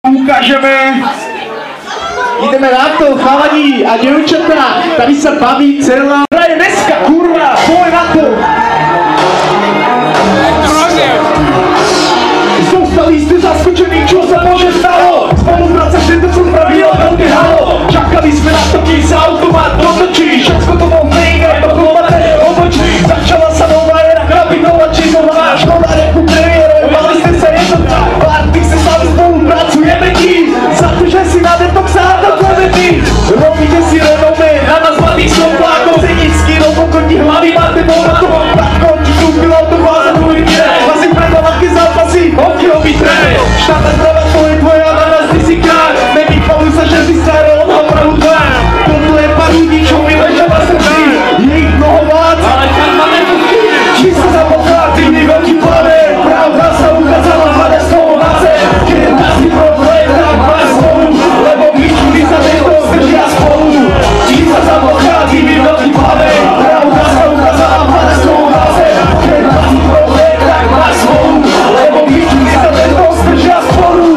Ukážeme. Ideme na to, chalani a dievčatá, tady sa baví celá. Hraje dneska, kurva, pojď na to. Zostali ste zaskočení, čo sa môže stalo. Spolupráca všetko som spravila veľké halo. Čakali sme na to, kým sa automat otočí. Všetko to bol fake, aj to chlopaté obočí. Začala sa nová era, krabinová číslová. Škoda reku premiére, mali ste sa jednota. Pár sa sami spolupracujeme ti. Za to, že si na detox a to klevetí. Robíte si renome, na nás mladých stoplákov. Cenický robokotí hlavy máte bohatého. Pátko, ti kúpil autobus a druhý tire. Asi predávate zápasy, hokejový tréner. Štátna zdrava, to je tvoja, na nás ty si kráľ. Nevychvaluj sa, že si starý, on ho pravú tvár. Toto je pár ľudí, čo mi ležia na srdci. Je ich mnoho vlád, ale tam ma nepustí. Či sa zapotlá, ty mi veľký plané. Pravda sa ukázala, hľada z toho na zem. Keď je nás ty problém, tak máš spolu. Lebo vyčuli sa tento zdržia spolu. Či sa zapotlá, ty mi veľký plané. Pravda sa ukázala, hľada z toho na zem. Keď je nás ty problém, tak máš spolu. Lebo vyčuli sa tento zdržia spolu.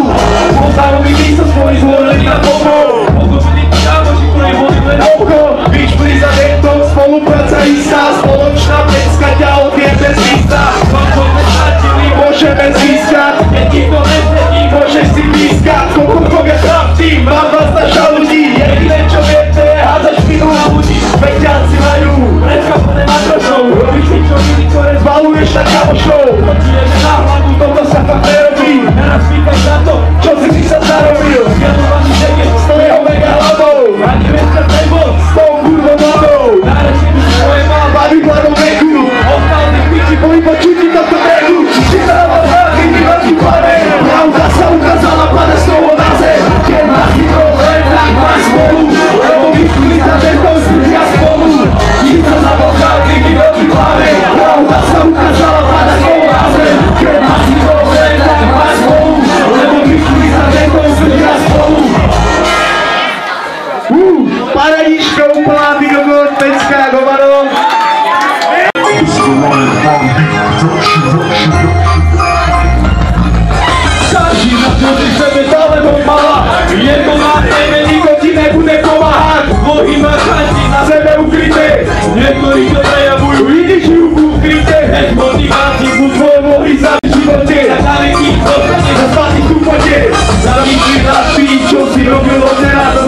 Poznajú mi sa svoji zvolení na pomou. Pokočení kámoši, ktorí boli len oko. Vyčuli sa tento spolupráca istá. Spoločná pecka ťa odjebe z místa. Vám to nezatili, môžeme získať. Keď nikto nezvedí, môžeš si pískať. Koľko je tam tým, mám vás na žaludí. Jediné čo viete, hádzať špinu na ľudí. Peťáci majú, predkapané matrošov. Robíš mi čo iný, ktoré zvaluješ na kamošov. Počujeme na hlavu, toto sa fakt nerobí. Teraz pýtaj na to, čo si sa zarobil. Zjadovaný žege, s tou jeho mega hlavou. A nevieš sa tebou, s tou kurvou hlavou. Najlepšie by svoje mal baví v hlavou veku. Ostálny piči, boli počutí tohto brehu. Či sa na vás vrátky, my veľký plane. Pravda sa ukázala, pada z toho na zem. Keď máš ty problém, tak máš spolu. Lebo vyšli sa tento zdržia spolu. Či sa na vás vrátky, my veľký plane. Pravda sa ukázala, pada z toho na zem. Keď máš ty problém, tak máš spolu. Lebo vyšli sa tento zdržia spolu. Paradička úplná, Bigogor, pecka, Govaro. Každý na to si sebe alebo mala. Jedno na tebe, nikto ti nebude pomáhať. Dlhý marchanti na sebe ukryté. Niektorí to prejavujú, vidíš ju ukryté. Veď motiváci budú tvoje nohy za živote. Na daleký dostane za spátny kúpote. Zamýšli nad tým, čo si robil od teraz.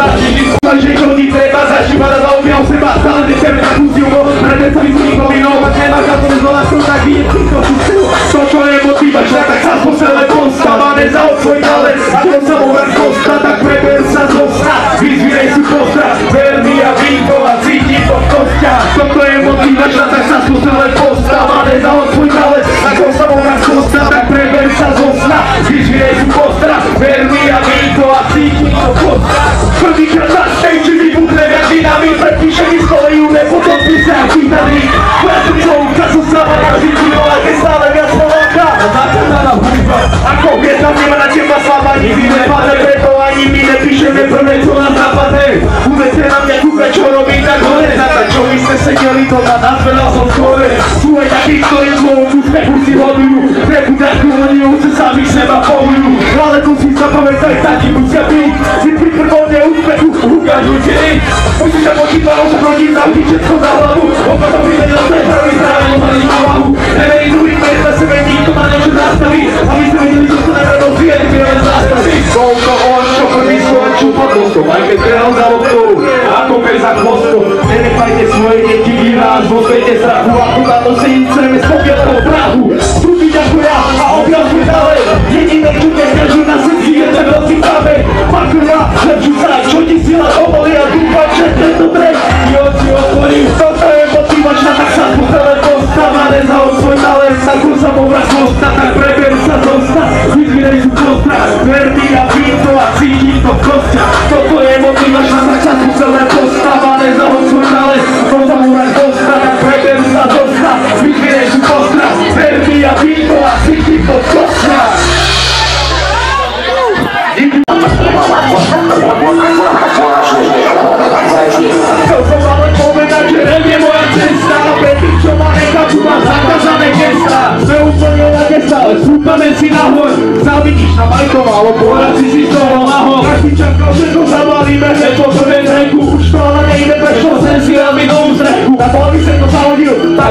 Že chodí treba zažívať a zaobjav seba. Stále nechceme tak pustím ho. Prede sa vyzvím novinou. Ak nemáš na to nezvoláskou, tak vidieť týchto pustil. Toto je motivačná, tak sa posele postávané za odsvoj dalec. Ako sa môžem kosta, tak preber sa z ostra. Vyzvírej si postra, verný a výkov a cíti to v kostiach. Toto je motivačná, tak sa posele postávané za odsvoj dalec. Ako sa môžem kosta, tak preber sa z ostra. Vyzvírej si postra, verný a výkov a cíti to v kostiach. Prvýkrát na stage vybuchne jak dynamit. Prepíšený z koleju, nepotopí sa jak Titanic. Kratúcovka zo sama na žičinu, ale keď stále viac poláka. A zakradaná hudba. Ako hviezda nemá na teba slava. Nikdy nepadne, preto ani my nepíšeme prvé, čo nás napadne. Budete na mňa kúkať, čo robí tak hore. Zata, čo vy ste sedeli, to ma nazvedal som skore. Sú aj takí, ktorí zlom úspechu si hodujú. Reputáciu oni úce sami seba pohujú. Ale tu si sa pamätaj, takí musia byť. Si pri prvone úspechu ukážu deň. Musíš sa počítať, že rodín zavdí všetko za hlavu. Opatom vidieť na tej pravej strane, nemali povahu. Neverí druhý, ktorý na sebe nikto má niečo nastaví. A my sme videli, čo sa najprv rozvíjali, ktoré zastaví. Koľko on, čo prvý slovenčú podnostom, aj keď prehal za loptou. Ako pes za chvostom, nenechajte svoje deti výraz vo svete strachu. A chudá to si chceme z popielného prahu. Trúbiť ako ja a objavme ďalej. Jediné, čo nekážu na srdci, je ten veľký kameň. Pakrňa, lepšiu sa, čo ti sila dovolí a dúfam, že tento trek ti oči otvorí. Toto je motivačná, tak sa posele postávané za svoj talent. Ako sa môžem kosta, tak preber sa zosta. Vyzvírej sú kostra, verný a víto a cítim to v kostiach. Toto je motivačná, tak sa posele postávané za svoj talent. Ako sa môžem kosta, tak preber sa zosta. Vyzvírej sú kostra, verný a víto a cítim to v kostiach. Chcel som ale povedať, že nevie moja cesta. Pre tých, čo ma nechápu, mám zakázané gesta. Sme úplne na gesta, ale súpame si nahoj. Zavidíš na majkom, alebo poradci si z toho.